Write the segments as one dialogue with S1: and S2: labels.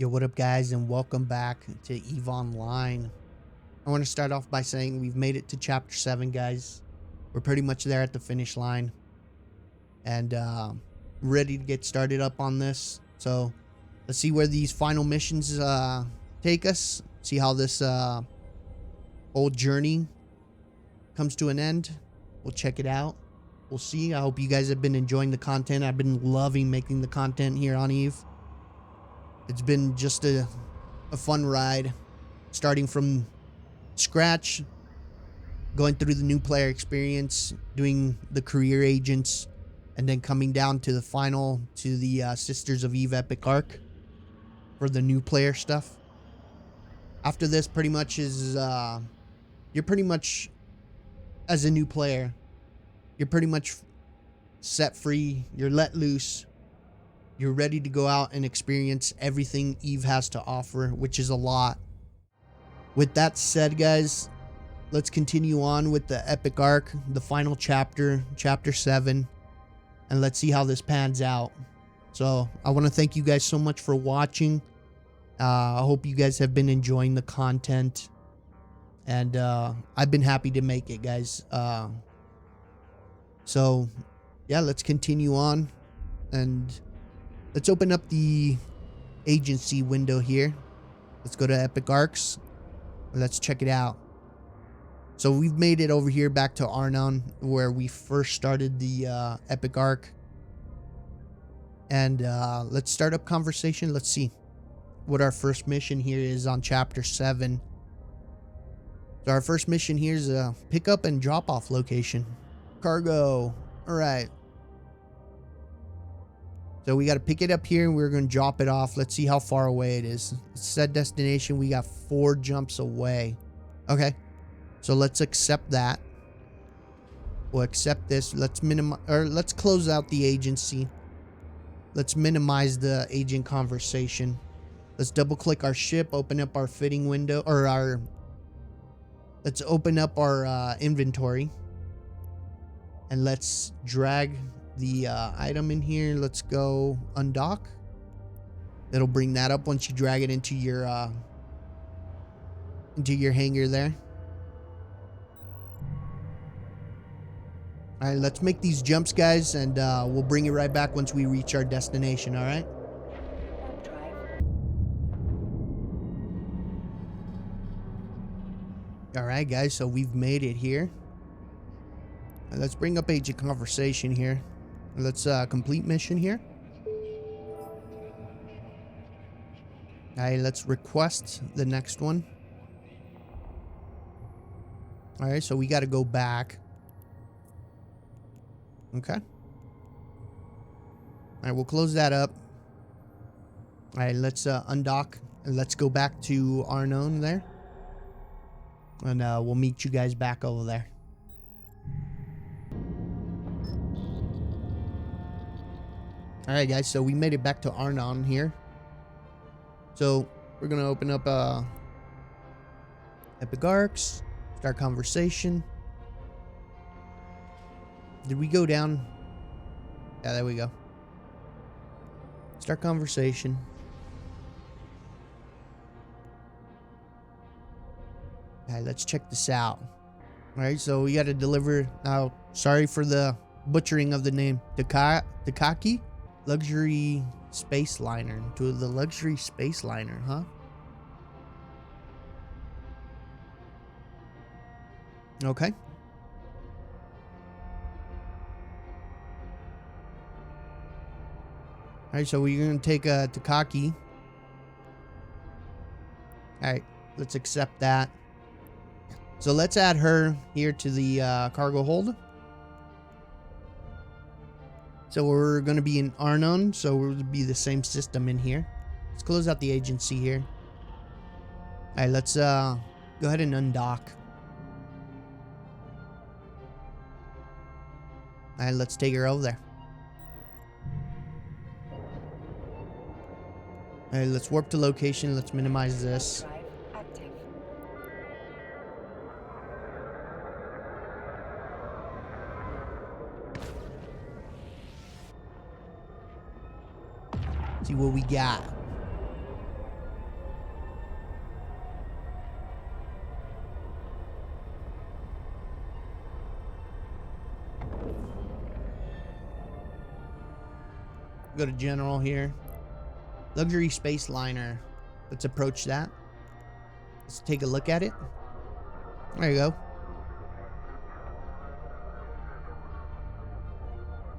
S1: Yo, what up guys, and welcome back to EveOnline. I want to start off by saying we've made it to chapter 7, guys. We're pretty much there at the finish line. And ready to get started up on this. So let's see where these final missions take us. See how this whole journey comes to an end. We'll check it out. We'll see. I hope you guys have been enjoying the content. I've been loving making the content here on Eve. It's been just a fun ride, starting from scratch, going through the new player experience, doing the career agents, and then coming down to the final, to the Sisters of Eve epic arc for the new player stuff. After this pretty much is, you're pretty much, as a new player, you're pretty much set free, you're let loose. You're ready to go out and experience everything Eve has to offer, which is a lot. With that said, guys, let's continue on with the epic arc, the final chapter, chapter 7, and let's see how this pans out. So I want to thank you guys so much for watching. I hope you guys have been enjoying the content, and I've been happy to make it, guys. So yeah, let's continue on, and let's open up the agency window here. Let's go to Epic Arcs. Let's check it out. So we've made it over here back to Arnon, where we first started the Epic Arc. And let's start up conversation. Let's see what our first mission here is on chapter 7. So our first mission here is a pickup and drop off location. Cargo. All right. So we got to pick it up here and we're going to drop it off. Let's see how far away it is. It's set destination. We got 4 jumps away. Okay. So let's accept that. We'll accept this. Let's let's close out the agency. Let's minimize the agent conversation. Let's double click our ship, open up our fitting window, or let's open up our inventory. And let's drag the item in here. Let's go undock. It'll bring that up once you drag it into your hangar there. All right, let's make these jumps, guys, and we'll bring it right back once we reach our destination. All right. All right, guys. So we've made it here. Let's bring up agent conversation here. Let's complete mission here. Alright, let's request the next one. Alright, so we got to go back. Okay. Alright, we'll close that up. Alright, let's undock. And let's go back to Arnon there. And we'll meet you guys back over there. Alright guys, so we made it back to Arnon here. So we're gonna open up Epic Arcs, start conversation. Did we go down? Yeah, there we go. Start conversation. Alright, let's check this out. Alright, so we gotta deliver now. Sorry for the butchering of the name. Takaki? Luxury space liner. To the luxury space liner, huh? Okay. Alright, so we're gonna take Takaki. Alright, let's accept that. So let's add her here to the cargo hold. So we're going to be in Arnon, so we'll be the same system in here. Let's close out the agency here. Alright, let's go ahead and undock. Alright, let's take her over there. Alright, let's warp to location. Let's minimize this. See what we got. Go to general here. Luxury space liner. Let's approach that. Let's take a look at it. There you go.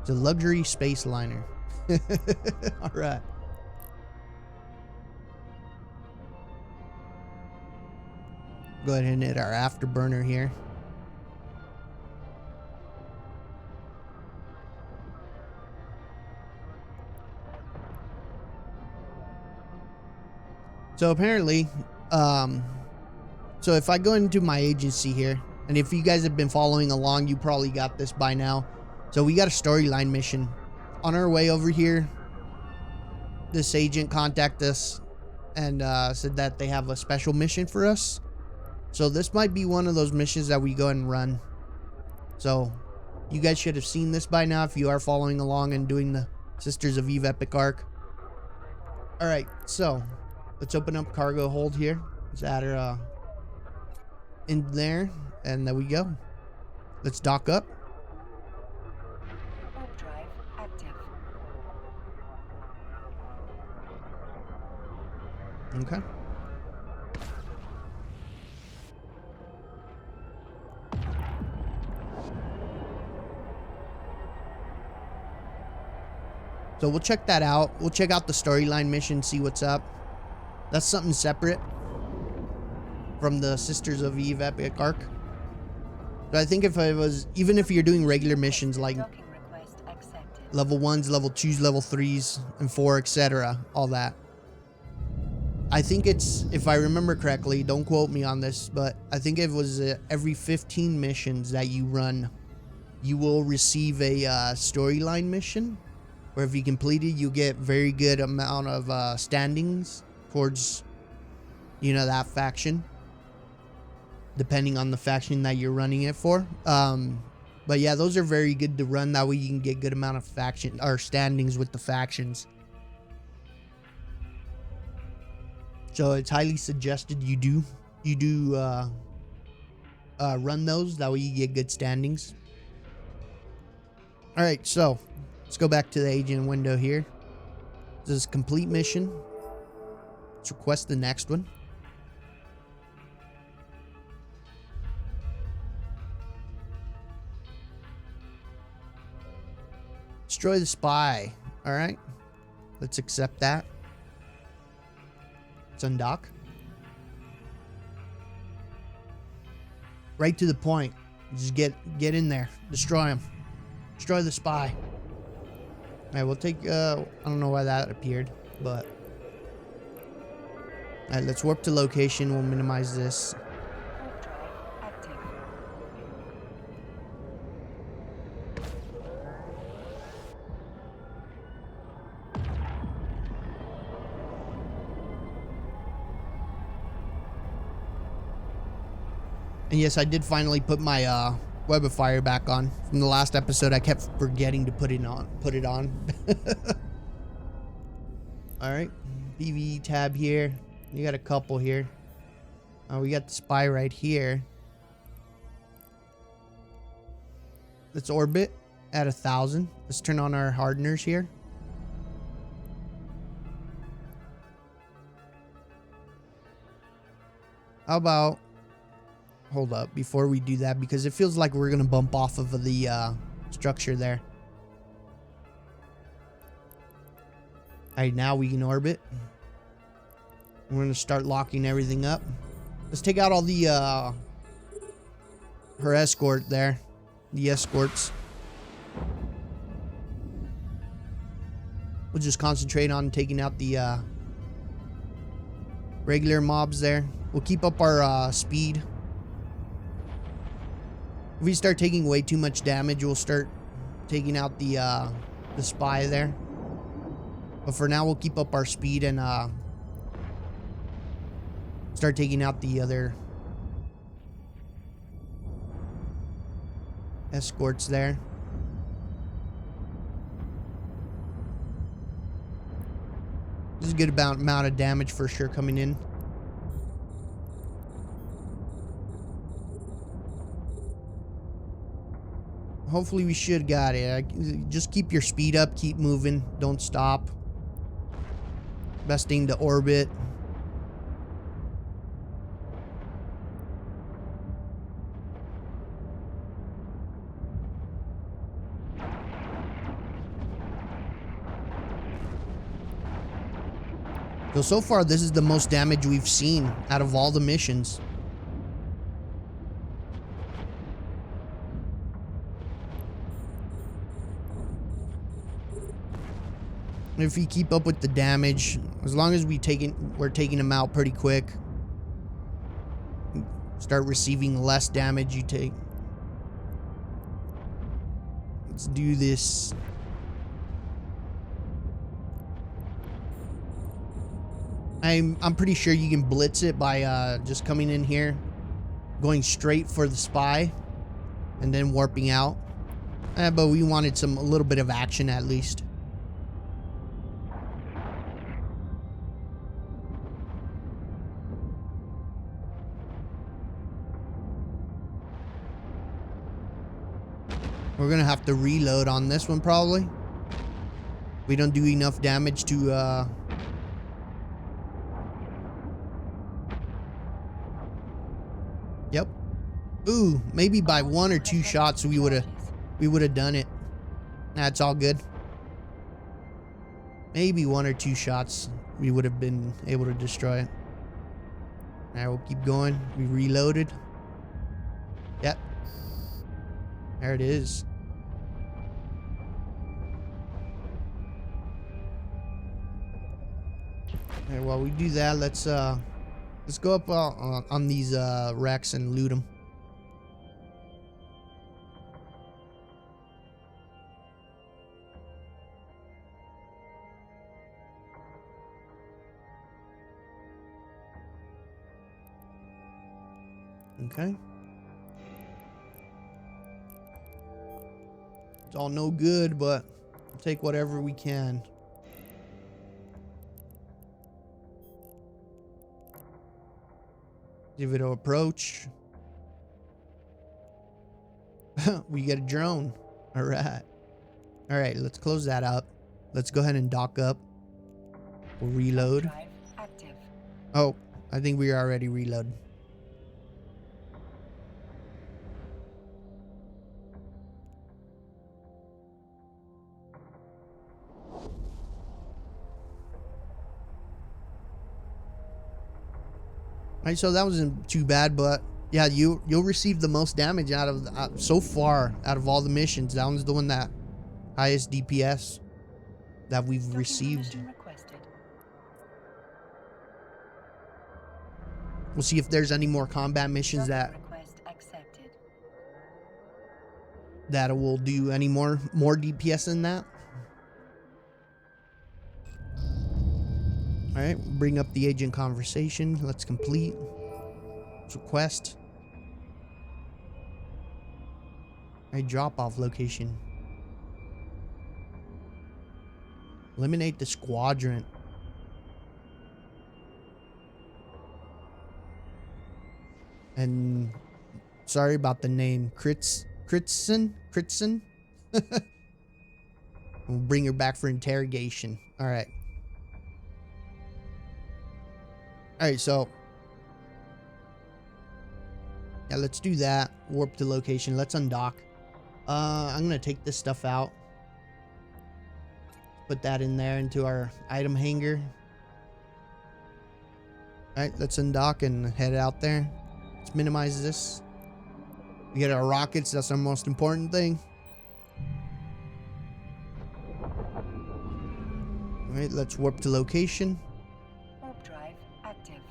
S1: It's a luxury space liner. All right. Go ahead and hit our afterburner here. So apparently, so if I go into my agency here, and if you guys have been following along, you probably got this by now. So we got a storyline mission. On our way over here, this agent contacted us and said that they have a special mission for us. So this might be one of those missions that we go and run. So you guys should have seen this by now if you are following along and doing the Sisters of Eve epic arc. Alright, so let's open up cargo hold here. Let's add her in there, and there we go. Let's dock up.
S2: Warp drive active.
S1: Okay. So we'll check that out. We'll check out the storyline mission, see what's up. That's something separate from the Sisters of Eve epic arc. But I think if it was, even if you're doing regular missions like
S2: Docking request accepted.
S1: level 1s, level 2s, level 3s, and 4, etc., all that. I think it's, if I remember correctly, don't quote me on this, but I think it was every 15 missions that you run, you will receive a storyline mission, where if you complete it, you get very good amount of standings towards, you know, that faction, depending on the faction that you're running it for. But yeah, those are very good to run. That way you can get good amount of faction or standings with the factions. So it's highly suggested you do run those. That way you get good standings. All right, so let's go back to the agent window here. This is complete mission. Let's request the next one. Destroy the spy. All right, let's accept that. Let's undock. Right to the point. Just get in there. Destroy him. Destroy the spy. All right, we'll take. I don't know why that appeared, but all right, let's warp to location. We'll minimize this.
S2: Warp drive active.
S1: And yes, I did finally put my web of fire back on. From the last episode, I kept forgetting to put it on. All right, PvE tab here. You got a couple here. We got the spy right here. Let's orbit at 1,000. Let's turn on our hardeners here. How about, hold up before we do that, because it feels like we're gonna bump off of the structure there. All right, now we can orbit. We're gonna start locking everything up. Let's take out all the her escort there, the escorts. We'll just concentrate on taking out the regular mobs there. We'll keep up our speed. If we start taking way too much damage, we'll start taking out the spy there. But for now, we'll keep up our speed and start taking out the other escorts there. This is a good amount of damage for sure coming in. Hopefully we should got it. Just keep your speed up, keep moving, don't stop. Best thing to orbit. So far this is the most damage we've seen out of all the missions. If you keep up with the damage, as long as we're taking them out pretty quick, start receiving less damage you take. Let's do this. I'm pretty sure you can blitz it by just coming in here, going straight for the spy, and then warping out. But we wanted a little bit of action at least. We're gonna have to reload on this one probably. We don't do enough damage to Yep. Ooh, maybe by 1 or 2 shots we would have done it. That's all good. Maybe 1 or 2 shots we would have been able to destroy it. Alright, we'll keep going. We reloaded. Yep. There it is. Alright, while we do that, let's go up on these wrecks and loot them. Okay. It's all no good, but we'll take whatever we can. Give it an approach. We get a drone. All right. All right, let's close that up. Let's go ahead and dock up. We'll reload.
S2: Drive active.
S1: Oh, I think we already reloaded. Alright, so that wasn't too bad, but yeah, you'll receive the most damage out of so far out of all the missions. That one's the one that highest DPS that we've received.
S2: Requested.
S1: We'll see if there's any more combat missions
S2: Request accepted.
S1: that will do any more DPS than that. All right, bring up the agent conversation. Let's complete. Request. A drop-off location. Eliminate the squadron. And sorry about the name. Kritson? We'll bring her back for interrogation. All right. Alright, so yeah, let's do that. Warp to location. Let's undock. I'm gonna take this stuff out. Put that in there into our item hanger. Alright, let's undock and head out there. Let's minimize this. We get our rockets, that's our most important thing. Alright, let's warp to location.
S2: Warp drive active.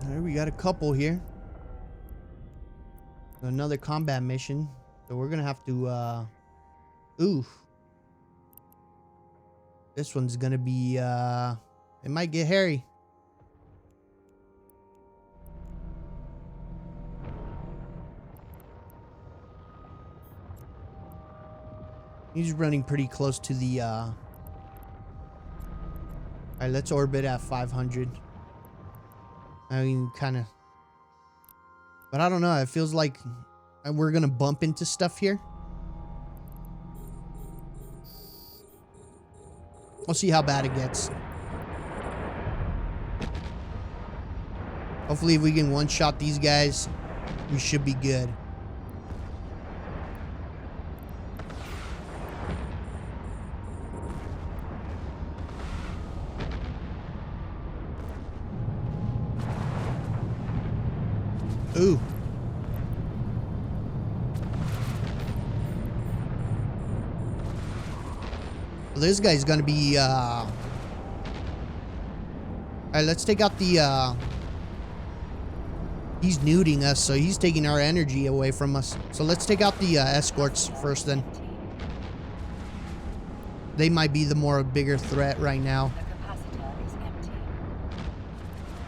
S1: Alright, we got a couple here. Another combat mission. So we're gonna have to ooh. This one's gonna be it might get hairy. He's running pretty close to the, Alright, let's orbit at 500. I mean, kind of. But I don't know. It feels like we're going to bump into stuff here. We'll see how bad it gets. Hopefully, if we can one-shot these guys, we should be good. Ooh. Well, this guy's gonna be, Alright, let's take out the, He's nuding us, so he's taking our energy away from us. So let's take out the, escorts first then. They might be the more bigger threat right now.
S2: The capacitor is empty.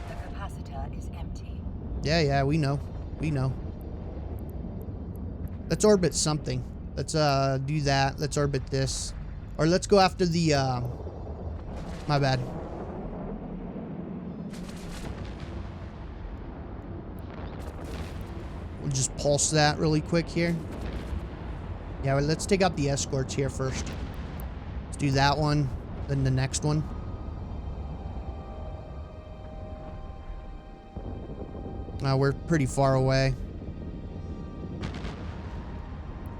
S2: The capacitor is empty.
S1: Yeah, we know. We know. Let's orbit something. Let's do that. Let's orbit this. Or let's go after the my bad. We'll just pulse that really quick here. Yeah, well, let's take out the escorts here first. Let's do that one, then the next one. We're pretty far away.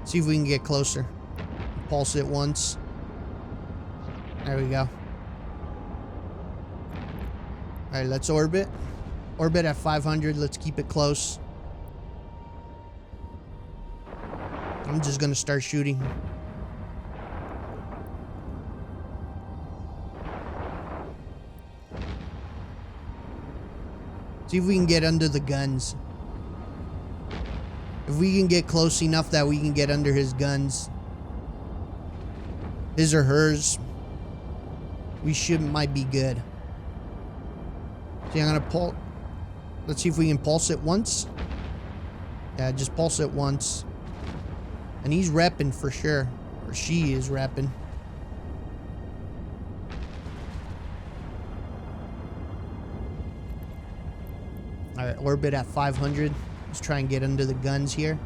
S1: See if we can get closer. Pulse it once. There we go. Alright, let's orbit. Orbit at 500. Let's keep it close. I'm just gonna start shooting. See if we can get under the guns. If we can get close enough that we can get under his guns, his or hers, we might be good. See, I'm gonna pull. Let's see if we can pulse it once. Yeah, just pulse it once. And he's repping for sure. Or she is repping. Alright, orbit at 500. Let's try and get under the guns here.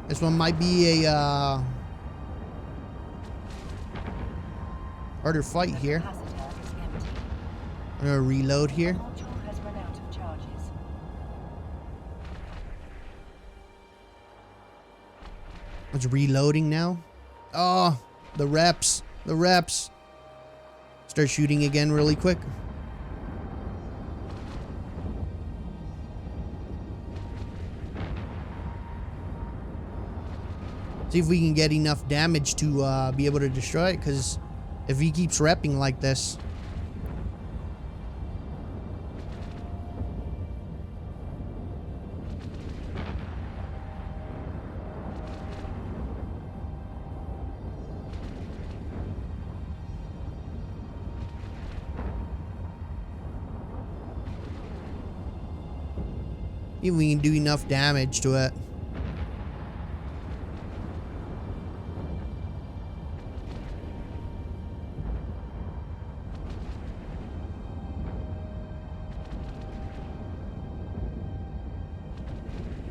S1: This one might be a harder fight here. I'm gonna reload here.
S2: Module has run out of charges.
S1: It's reloading now. Oh, the reps. The reps. Start shooting again really quick. See if we can get enough damage to be able to destroy it, because if he keeps repping like this. If we can do enough damage to it.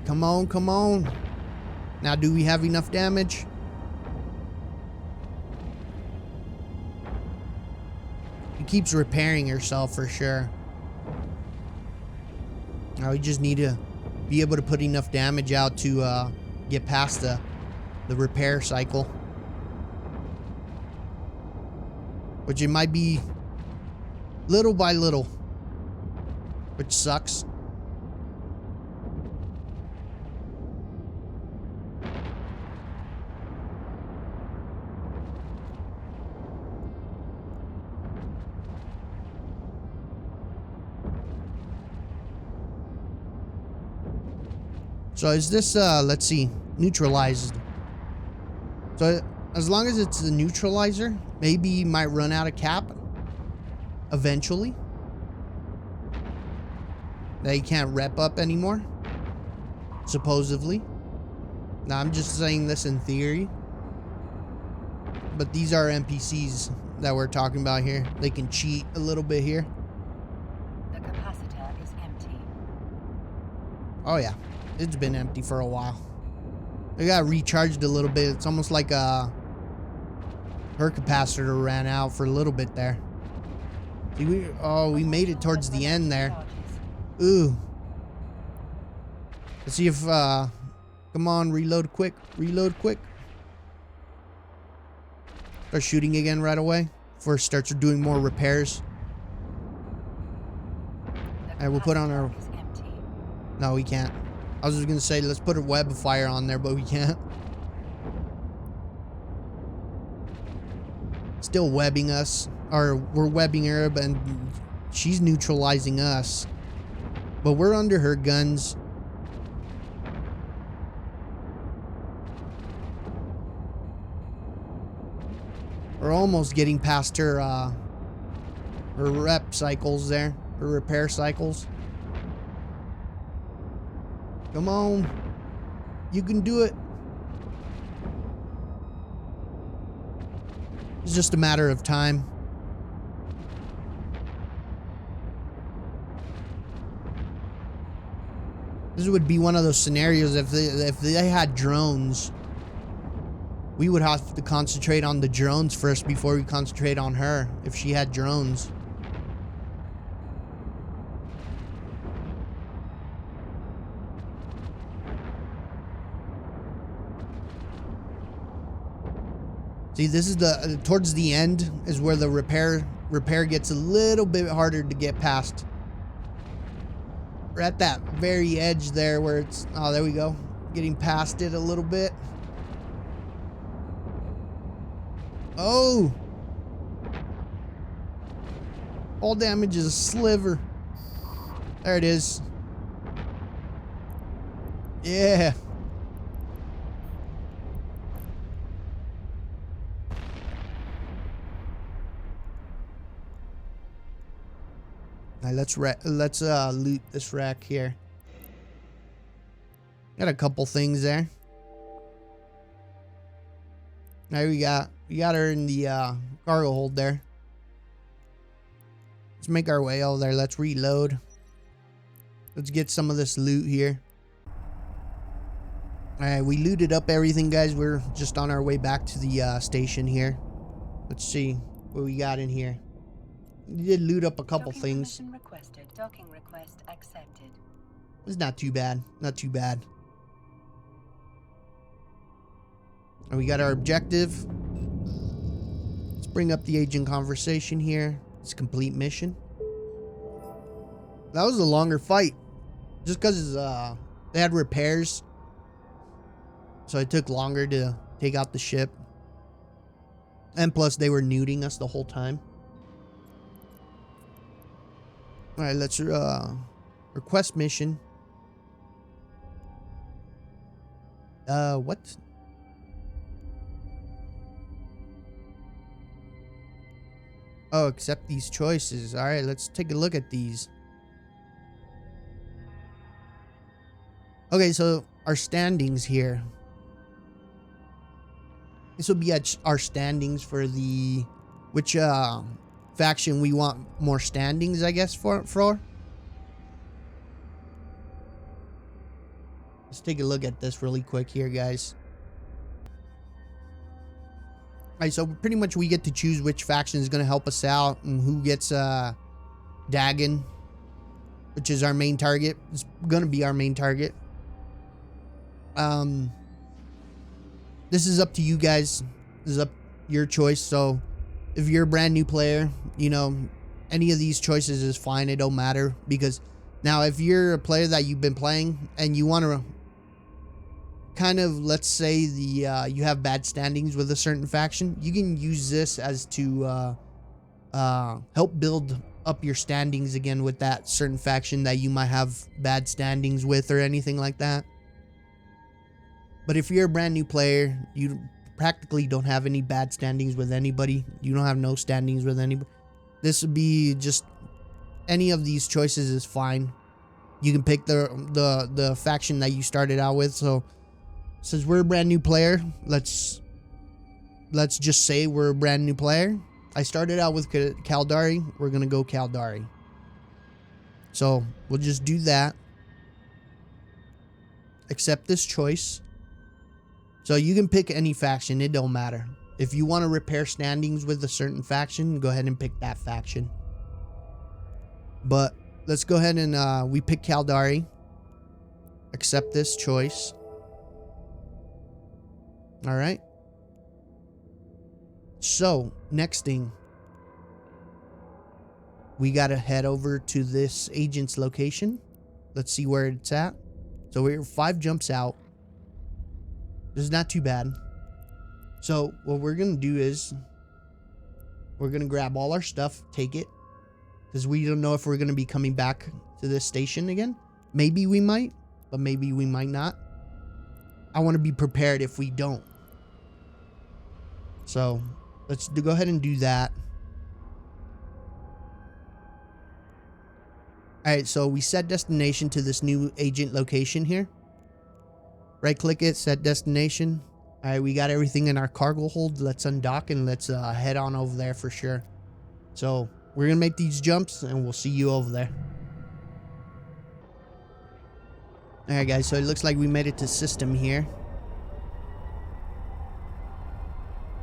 S1: Come on, come on. Now, do we have enough damage? He keeps repairing herself for sure. Now we just need to be able to put enough damage out to get past the repair cycle. Which it might be little by little. Which sucks. So is this, let's see, neutralized. So as long as it's the neutralizer, maybe you might run out of cap eventually. that you can't rep up anymore. Supposedly. Now, I'm just saying this in theory. But these are NPCs that we're talking about here. They can cheat a little bit here.
S2: The capacitor is empty.
S1: Oh yeah, it's been empty for a while. It got recharged a little bit. It's almost like her capacitor ran out for a little bit there. See, we made it towards the end there. Ooh. Let's see if come on, reload quick, reload quick. Start shooting again right away before it starts doing more repairs. Alright, we'll put on our... No, we can't. I was just gonna say, let's put a web of fire on there, but we can't. Still webbing us. Or we're webbing her, and she's neutralizing us. But we're under her guns. We're almost getting past her rep cycles there. Her repair cycles. Come on. You can do it. It's just a matter of time. This would be one of those scenarios if they had drones. We would have to concentrate on the drones first before we concentrate on her, if she had drones. See, this is towards the end is where the repair gets a little bit harder to get past. We're at that very edge there where it's, oh, there we go. Getting past it a little bit. Oh! All damage is a sliver. There it is. Yeah. Now let's loot this rack here. Got a couple things there. Now we got her in the cargo hold there. Let's make our way over there. Let's reload. Let's get some of this loot here. Alright, we looted up everything, guys. We're just on our way back to the station here. Let's see what we got in here. We did loot up a couple things.
S2: Requested. Docking request accepted.
S1: It's not too bad. Not too bad. And we got our objective. Let's bring up the agent conversation here. It's a complete mission. That was a longer fight. Just because they had repairs. So it took longer to take out the ship. And plus they were nuding us the whole time. Alright, let's request mission. What? Oh, accept these choices. Alright, let's take a look at these. Okay, so our standings here. This will be at our standings for the... Which, faction we want more standings, I guess, for. Let's take a look at this really quick here, guys. Alright, so pretty much we get to choose which faction is going to help us out and who gets Dagon, which is our main target. It's going to be our main target. This is up to you guys. This is up your choice. So if you're a brand new player, you know, any of these choices is fine. It don't matter, because now if you're a player that you've been playing and you want to kind of, let's say you have bad standings with a certain faction, you can use this as to help build up your standings again with that certain faction that you might have bad standings with or anything like that. But if you're a brand new player, you practically don't have any bad standings with anybody. You don't have no standings with anybody. This would be just any of these choices is fine. You can pick the faction that you started out with. So since we're a brand new player, let's just say we're a brand new player. I started out with Caldari. We're gonna go Caldari. So we'll just do that. Accept this choice. So you can pick any faction, it don't matter. If you want to repair standings with a certain faction, go ahead and pick that faction. But let's go ahead and we pick Caldari. Accept this choice. All right. So next thing, we gotta head over to this agent's location. Let's see where it's at. So we're 5 jumps out. This is not too bad. So what we're gonna do is we're gonna grab all our stuff, take it, because we don't know if we're gonna be coming back to this station again. Maybe we might, but maybe we might not. I want to be prepared if we don't. So let's go ahead and do that. All right, so we set destination to this new agent location here. Right click it, set destination. All right, we got everything in our cargo hold. Let's undock and let's head on over there for sure. So we're gonna make these jumps and we'll see you over there. All right, guys, so it looks like we made it to system here.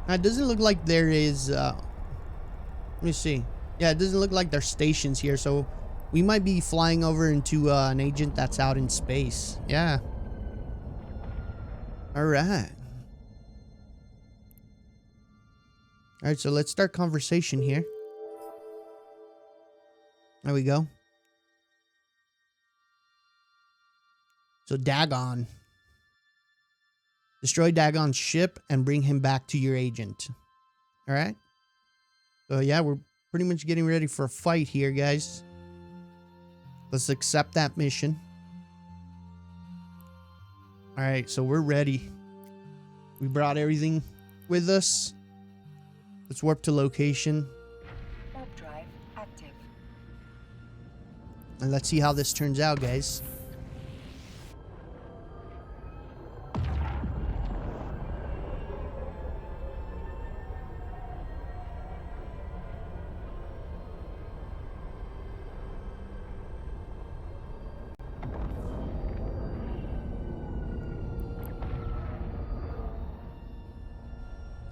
S1: It doesn't look like there is, let me see. Yeah, it doesn't look like there's stations here, so we might be flying over into an agent that's out in space. Yeah. All right. All right, so let's start conversation here. There we go. So Dagon. Destroy Dagon's ship and bring him back to your agent. All right. So yeah, we're pretty much getting ready for a fight here, guys. Let's accept that mission. All right, so we're ready. We brought everything with us. Let's warp to location.
S2: Warp drive active.
S1: And let's see how this turns out, guys.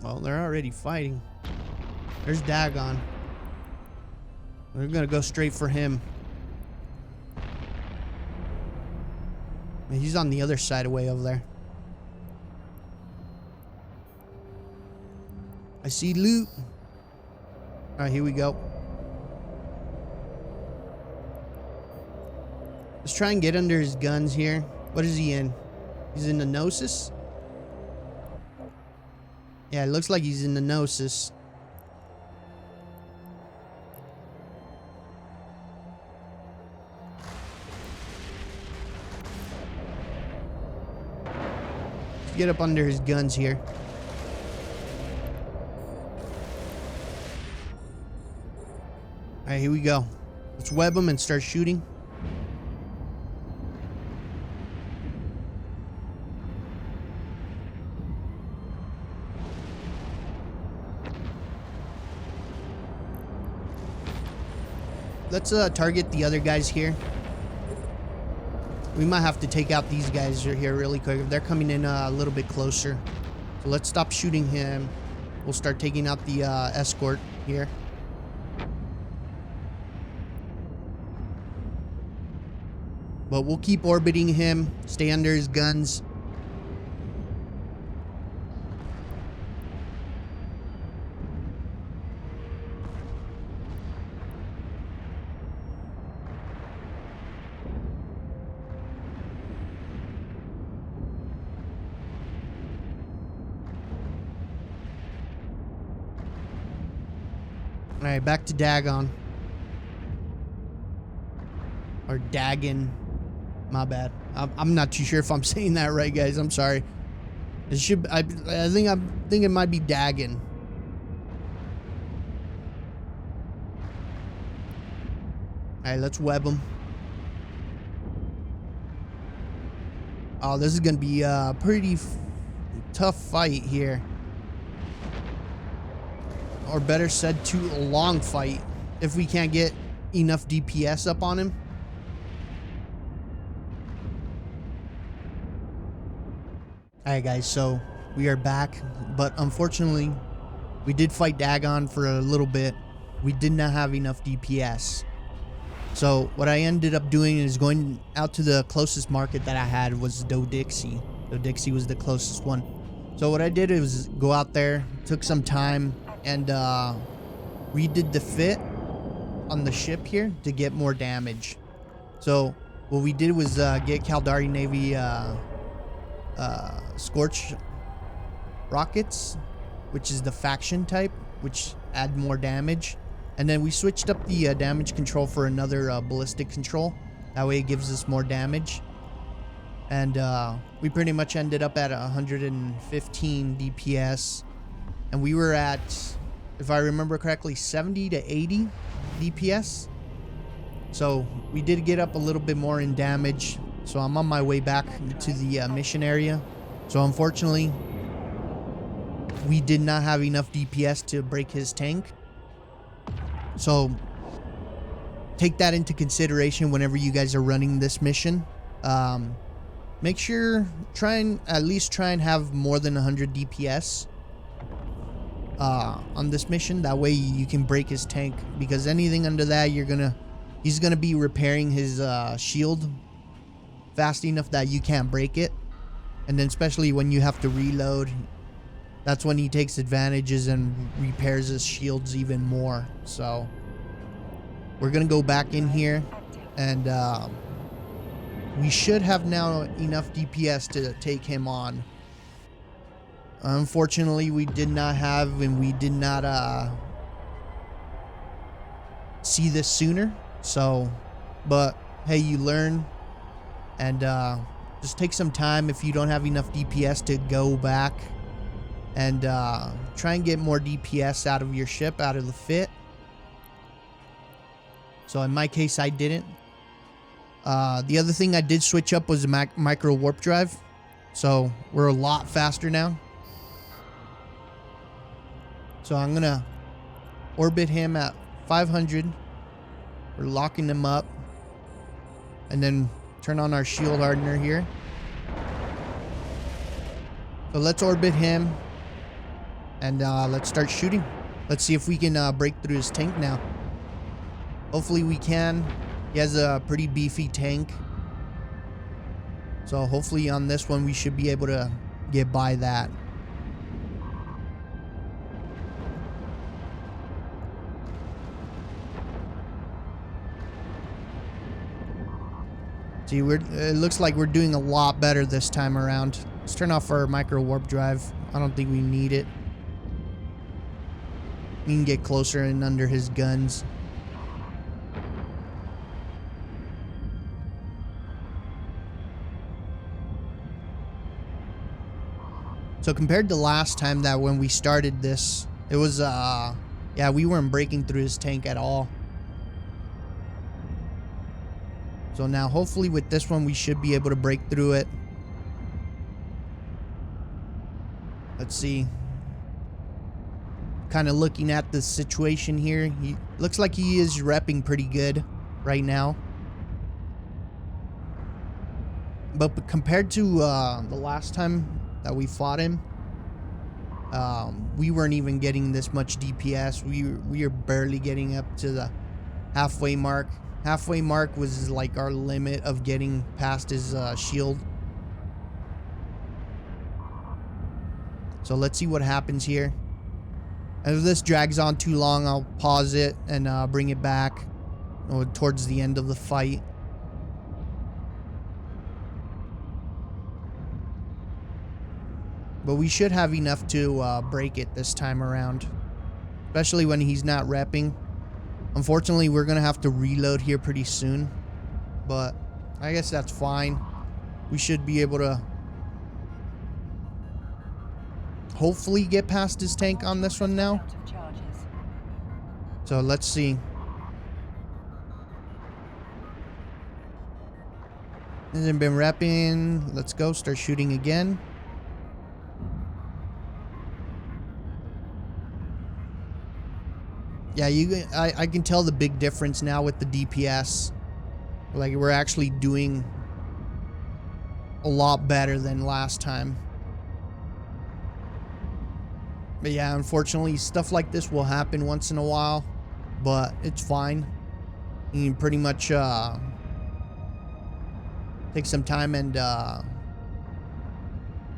S1: Well, they're already fighting. There's Dagon. We're gonna go straight for him. He's on the other side away over there. I see loot. Alright, here we go. Let's try and get under his guns here. What is he in? He's in the Gnosis? Yeah, it looks like he's in the Gnosis. Let's get up under his guns here. Alright, here we go. Let's web him and start shooting. Let's target the other guys here. We might have to take out these guys here really quick. They're coming in a little bit closer. So let's stop shooting him. We'll start taking out the escort here. But we'll keep orbiting him. Stay under his guns. Alright, back to Dagon. Or Dagon. My bad. I'm not too sure if I'm saying that right, guys. I'm sorry. It should. I think it might be Dagon. Alright, let's web him. Oh, this is gonna be a pretty tough fight here. Or better said, a long fight if we can't get enough DPS up on him. Alright guys, so we are back, but unfortunately we did fight Dagon for a little bit. We did not have enough DPS. So what I ended up doing is going out to the closest market that I had was Do-Dixie. Do-Dixie was the closest one. So what I did is go out there, took some time, and redid the fit on the ship here to get more damage. So what we did was get Caldari Navy Scorch rockets, which is the faction type, which add more damage. And then we switched up the damage control for another ballistic control. That way it gives us more damage. And we pretty much ended up at 115 DPS. And we were at, if I remember correctly, 70 to 80 DPS. So we did get up a little bit more in damage. So I'm on my way back to the mission area. So unfortunately, we did not have enough DPS to break his tank. So take that into consideration whenever you guys are running this mission. Make sure, at least try and have more than 100 DPS on this mission. That way you can break his tank, because anything under that, he's gonna be repairing his shield fast enough that you can't break it. And then especially when you have to reload, that's when he takes advantages and repairs his shields even more. So we're gonna go back in here, and we should have now enough DPS to take him on. Unfortunately, we did not have, and we did not see this sooner. So, but hey, you learn, and just take some time if you don't have enough DPS to go back and try and get more DPS out of your ship, out of the fit. So in my case, I didn't. The other thing I did switch up was the micro warp drive. So we're a lot faster now. So I'm gonna orbit him at 500. We're locking him up. And then turn on our shield hardener here. So let's orbit him. And let's start shooting. Let's see if we can break through his tank now. Hopefully we can. He has a pretty beefy tank. So hopefully on this one we should be able to get by that. See, it looks like we're doing a lot better this time around. Let's turn off our micro warp drive. I don't think we need it. We can get closer and under his guns. So compared to last time that when we started this, it was, yeah, we weren't breaking through his tank at all. So now hopefully with this one, we should be able to break through it. Let's see. Kind of looking at the situation here, he looks like he is repping pretty good right now. But compared to the last time that we fought him, we weren't even getting this much DPS. We are barely getting up to the halfway mark. Halfway mark was like our limit of getting past his shield. So let's see what happens here. If this drags on too long, I'll pause it and bring it back towards the end of the fight. But we should have enough to break it this time around. Especially when he's not repping. Unfortunately, we're going to have to reload here pretty soon. But I guess that's fine. We should be able to hopefully get past his tank on this one now. So let's see. Hasn't been repping. Let's go. Start shooting again. Yeah, I can tell the big difference now with the DPS. Like, we're actually doing a lot better than last time. But yeah, unfortunately, stuff like this will happen once in a while, but it's fine. You can pretty much take some time and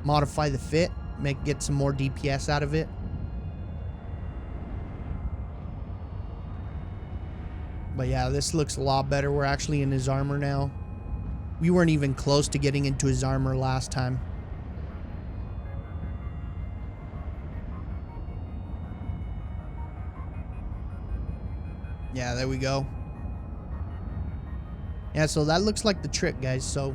S1: modify the fit, get some more DPS out of it. But yeah, this looks a lot better. We're actually in his armor now. We weren't even close to getting into his armor last time. Yeah, there we go. Yeah, so that looks like the trick, guys. So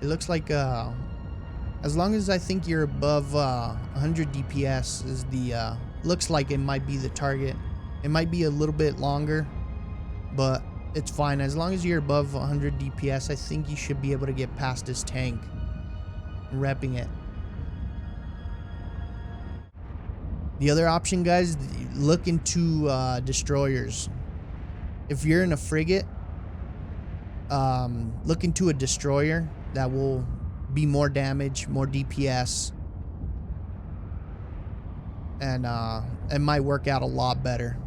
S1: it looks like as long as I think you're above 100 DPS is the looks like it might be the target. It might be a little bit longer, but it's fine. As long as you're above 100 DPS, I think you should be able to get past this tank and repping it. The other option, guys, look into destroyers. If you're in a frigate, look into a destroyer that will be more damage, more DPS, and it might work out a lot better.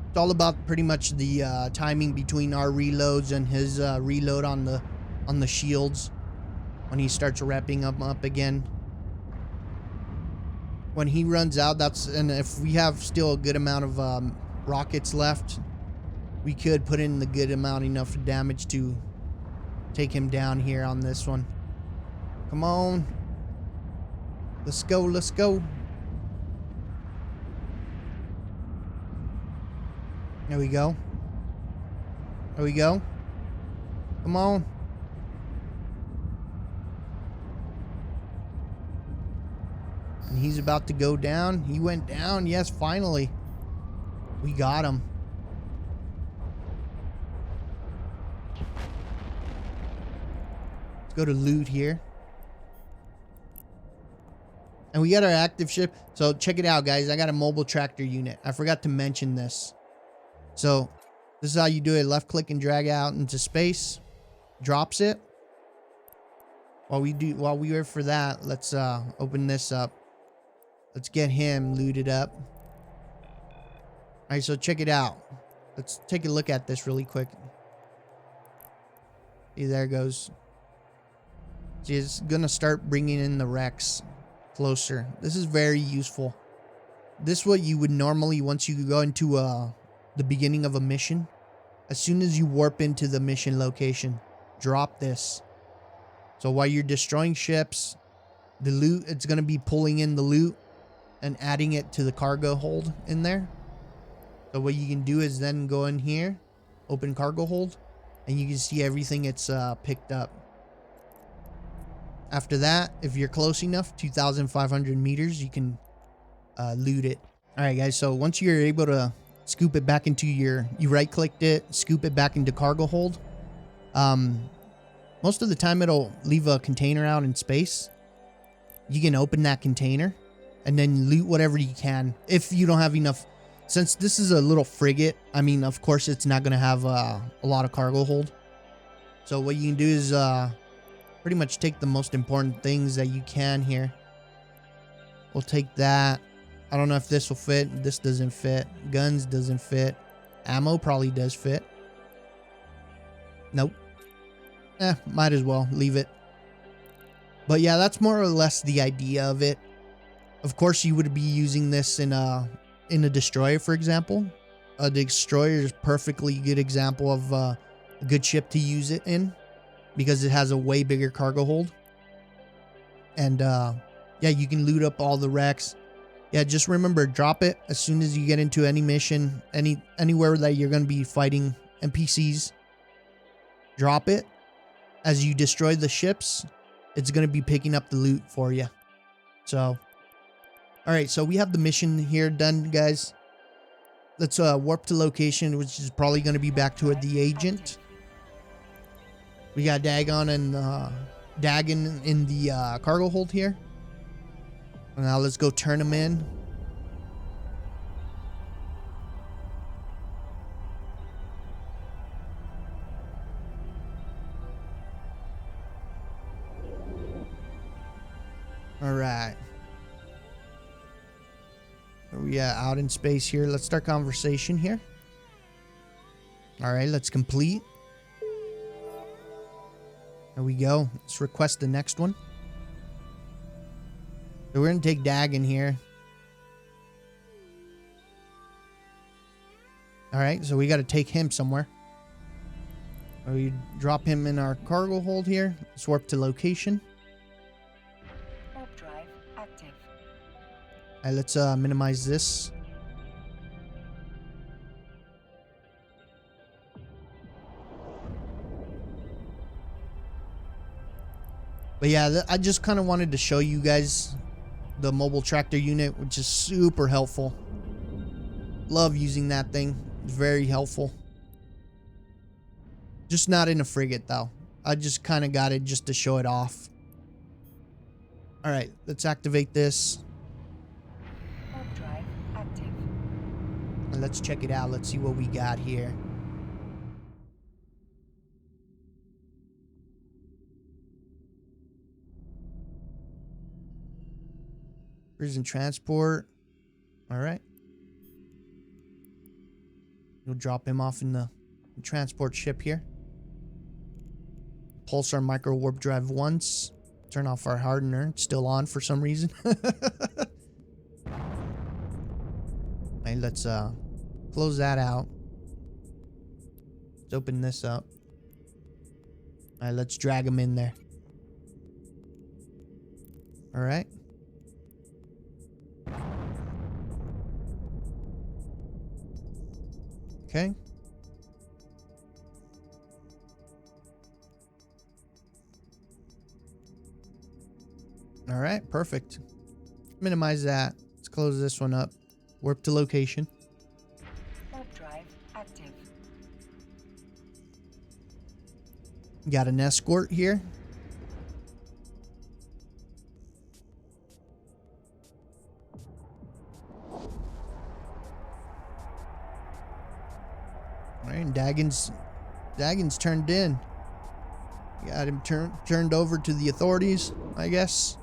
S1: It's all about pretty much the timing between our reloads and his reload on the shields when he starts repping them up again. When he runs out, and if we have still a good amount of rockets left, we could put in the good amount enough damage to take him down here on this one. Come on. Let's go, let's go. There we go. There we go. Come on. And he's about to go down. He went down. Yes, finally. We got him. Let's go to loot here. And we got our active ship. So check it out, guys. I got a mobile tractor unit. I forgot to mention this. So this is how you do it. Left click and drag out into space. Drops it. While we wait for that, let's open this up. Let's get him looted up. Alright, so check it out. Let's take a look at this really quick. See, there it goes. See, it's gonna start bringing in the wrecks closer. This is very useful. This is what you would normally, once you go into the beginning of a mission, as soon as you warp into the mission location, drop this. So while you're destroying ships, the loot, it's going to be pulling in the loot and adding it to the cargo hold in there. So what you can do is then go in here, open cargo hold, and you can see everything it's picked up. After that, if you're close enough, 2,500 meters, you can loot it. All right, guys. So once you're able to scoop it back into you right clicked it, scoop it back into cargo hold. Most of the time it'll leave a container out in space. You can open that container and then loot whatever you can. If you don't have enough, since this is a little frigate, I mean, of course it's not going to have a lot of cargo hold. So what you can do is pretty much take the most important things that you can here. We'll take that. I don't know if this will fit. This doesn't fit. Guns doesn't fit. Ammo probably does fit. Nope. Might as well leave it. But yeah, that's more or less the idea of it. Of course, you would be using this in a destroyer, for example. A destroyer is a perfectly good example of a good ship to use it in, because it has a way bigger cargo hold. And yeah, you can loot up all the wrecks. Yeah, just remember, drop it as soon as you get into any mission, anywhere that you're going to be fighting NPCs. Drop it. As you destroy the ships, it's going to be picking up the loot for you. So, all right, so we have the mission here done, guys. Let's warp to location, which is probably going to be back toward the agent. We got Dagon and Dagon in the cargo hold here. Now let's go turn him in. All right. We out in space here. Let's start conversation here. All right, let's complete. There we go. Let's request the next one. So we're gonna take Dagon here. All right, so we got to take him somewhere. We drop him in our cargo hold here. Let's warp to location.
S2: Warp drive active.
S1: All right, let's minimize this. But yeah, I just kind of wanted to show you guys the mobile tractor unit, which is super helpful. Love using that thing. It's very helpful. Just not in a frigate though. I just kind of got it just to show it off. All right, let's activate this.
S2: Warp drive active.
S1: And let's check it out. Let's see what we got here. Prison transport. All right. We'll drop him off in the transport ship here. Pulse our micro warp drive once. Turn off our hardener. It's still on for some reason. Hey, let's close that out. Let's open this up. All right, let's drag him in there. All right. Okay. All right, perfect. Minimize that. Let's close this one up. Warp to location.
S2: Warp drive active.
S1: Got an escort here. All right, and Dagon's turned in. Got him turned over to the authorities, I guess.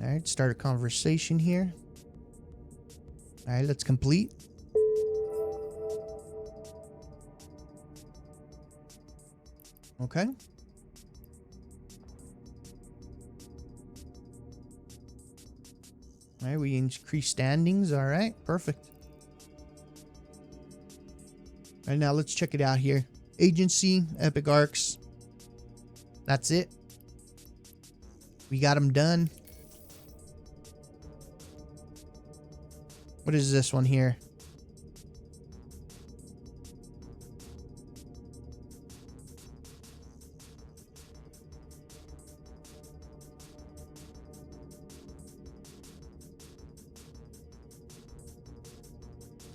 S1: All right, start a conversation here. All right, let's complete. Okay. All right, we increase standings. All right, perfect. All right, now let's check it out here. Agency, Epic Arcs. That's it. We got them done. What is this one here?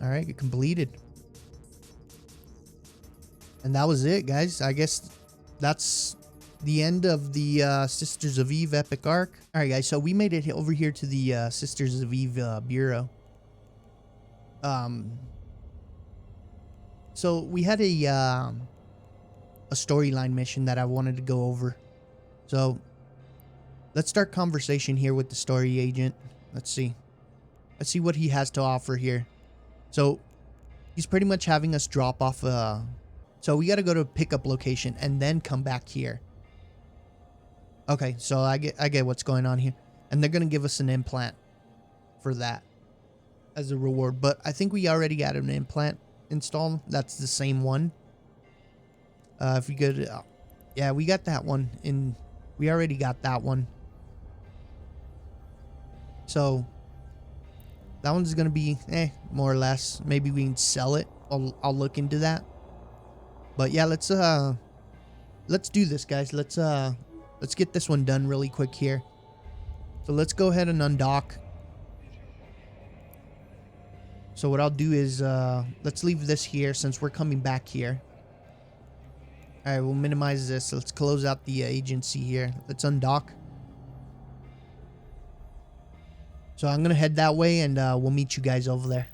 S1: All right, get completed. And that was it, guys. I guess that's the end of the Sisters of Eve Epic Arc. All right, guys, so we made it over here to the Sisters of Eve Bureau. So we had a storyline mission that I wanted to go over. So let's start conversation here with the story agent. Let's see what he has to offer here. So he's pretty much having us drop off so we got to go to a pickup location and then come back here. Okay, so I get what's going on here. And they're going to give us an implant for that as a reward. But I think we already got an implant installed. That's the same one. If we go to... yeah, we got that one. We already got that one. So that one's going to be, more or less. Maybe we can sell it. I'll look into that. But yeah, let's do this, guys. Let's get this one done really quick here. So let's go ahead and undock. So what I'll do is let's leave this here since we're coming back here. All right, we'll minimize this. Let's close out the agency here. Let's undock. So I'm gonna head that way, and we'll meet you guys over there.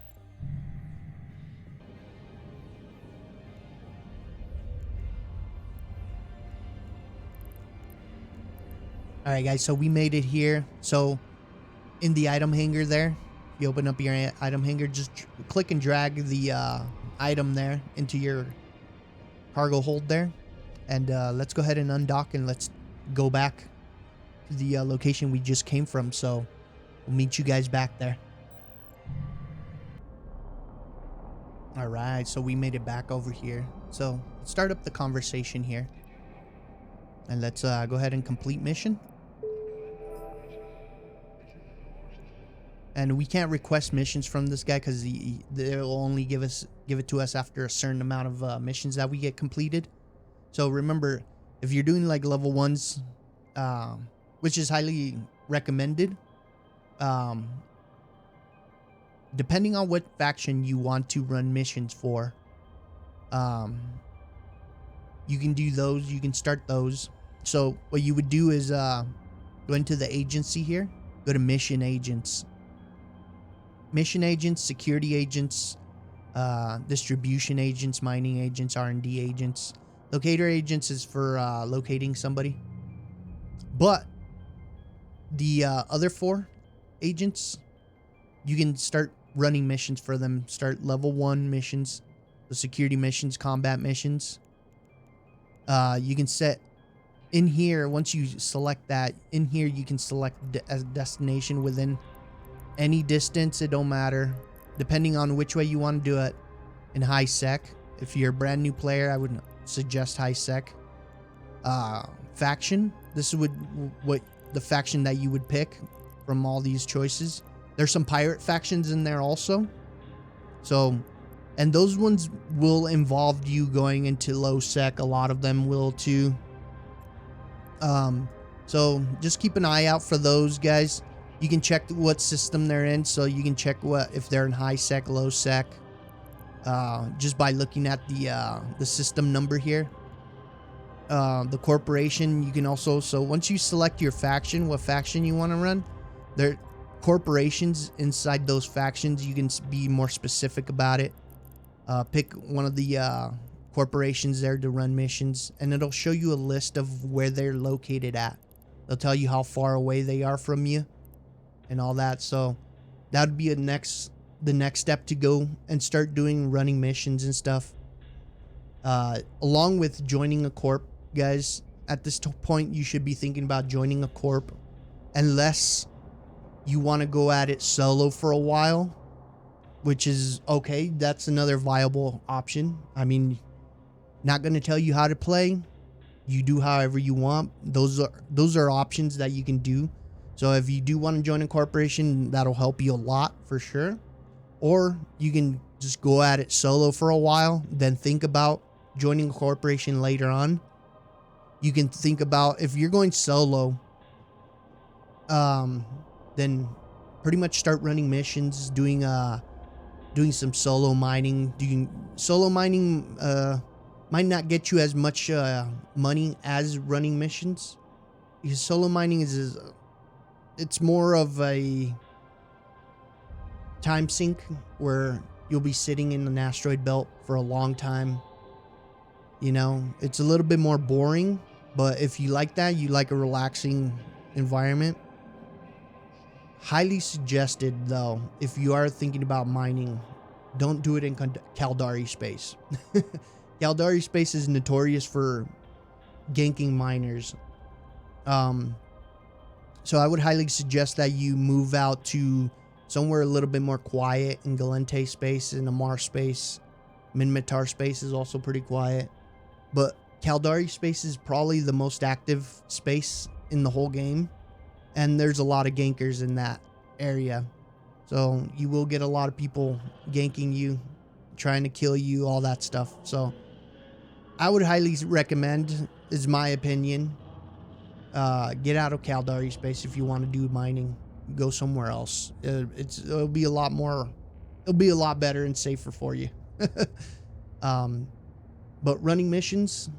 S1: All right, guys. So we made it here. So in the item hanger there, you open up your item hanger, just click and drag the item there into your cargo hold there, and let's go ahead and undock, and let's go back to the location we just came from. So we'll meet you guys back there. All right, so we made it back over here. So let's start up the conversation here, and let's go ahead and complete mission. And we can't request missions from this guy because they'll only give it to us after a certain amount of missions that we get completed. So remember, if you're doing like level 1s, which is highly recommended, depending on what faction you want to run missions for, you can do those. You can start those. So what you would do is go into the agency here, go to mission agents. Mission agents, security agents, distribution agents, mining agents, R&D agents. Locator agents is for locating somebody. But the other 4 agents, you can start running missions for them. Start level 1 missions, the security missions, combat missions. You can set in here, once you select that, in here you can select a destination within any distance. It don't matter, depending on which way you want to do it. In high sec, if you're a brand new player, I would suggest high sec. Faction, this is what the faction that you would pick from all these choices. There's some pirate factions in there also, so, and those ones will involve you going into low sec. A lot of them will too. So just keep an eye out for those guys. You can check what system they're in, so you can check if they're in high sec, low sec, just by looking at the system number here. The corporation, you can also, so once you select your faction, what faction you want to run, there corporations inside those factions, you can be more specific about it. Pick one of the corporations there to run missions, and it'll show you a list of where they're located at. They'll tell you how far away they are from you and all that. So that would be the next step to go and start running missions and stuff. Along with joining a corp, guys, at this point you should be thinking about joining a corp, unless you want to go at it solo for a while, which is okay. That's another viable option. I mean, not going to tell you how to play. You do however you want. Those are options that you can do. So if you do want to join a corporation, that'll help you a lot for sure. Or you can just go at it solo for a while, then think about joining a corporation later on. You can think about, if you're going solo, then pretty much start running missions, doing some solo mining. Doing solo mining might not get you as much money as running missions, because solo mining it's more of a time sink where you'll be sitting in an asteroid belt for a long time. You know, it's a little bit more boring, but if you like that, you like a relaxing environment. Highly suggested, though, if you are thinking about mining, don't do it in Caldari space. Caldari space is notorious for ganking miners. So I would highly suggest that you move out to somewhere a little bit more quiet in Galente space, in Amar space. Minmatar space is also pretty quiet. But Caldari space is probably the most active space in the whole game. And there's a lot of gankers in that area. So you will get a lot of people ganking you, trying to kill you, all that stuff. So I would highly recommend, is my opinion, get out of Caldari space if you want to do mining. Go somewhere else. It'll be a lot more it'll be a lot better and safer for you. um, but running missions,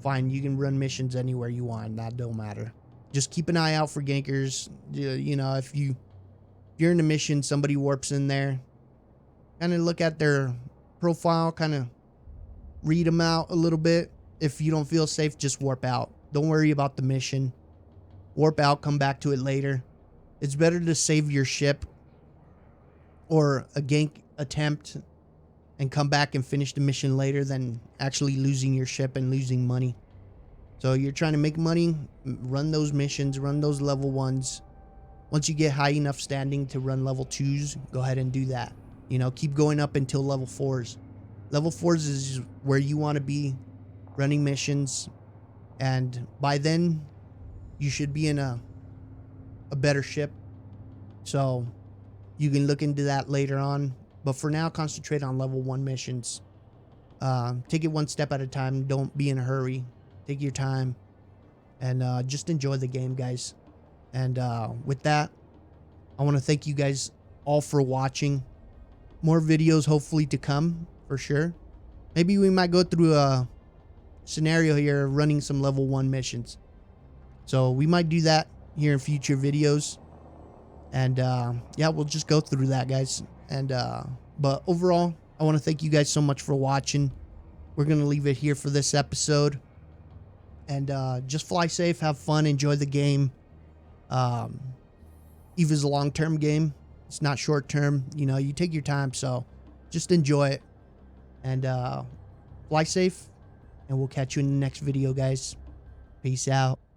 S1: fine. You can run missions anywhere you want. That don't matter. Just keep an eye out for gankers. You know, if you're in a mission, somebody warps in there, kind of look at their profile, kind of read them out a little bit. If you don't feel safe, just warp out. Don't worry about the mission. Warp out, come back to it later. It's better to save your ship or a gank attempt and come back and finish the mission later than actually losing your ship and losing money. So you're trying to make money, run those missions, run those level 1s. Once you get high enough standing to run level 2s, go ahead and do that. You know, keep going up until level 4s. Level 4s is where you want to be running missions. And by then, you should be in a better ship. So you can look into that later on. But for now, concentrate on level 1 missions. Take it one step at a time. Don't be in a hurry. Take your time. And just enjoy the game, guys. And with that, I want to thank you guys all for watching. More videos hopefully to come, for sure. Maybe we might go through a scenario here running some level 1 missions. So we might do that here in future videos. And yeah, we'll just go through that, guys. And but overall, I want to thank you guys so much for watching. We're going to leave it here for this episode. And just fly safe, have fun, enjoy the game. EVE is a long-term game. It's not short-term. You know, you take your time, so just enjoy it. And fly safe, and we'll catch you in the next video, guys. Peace out.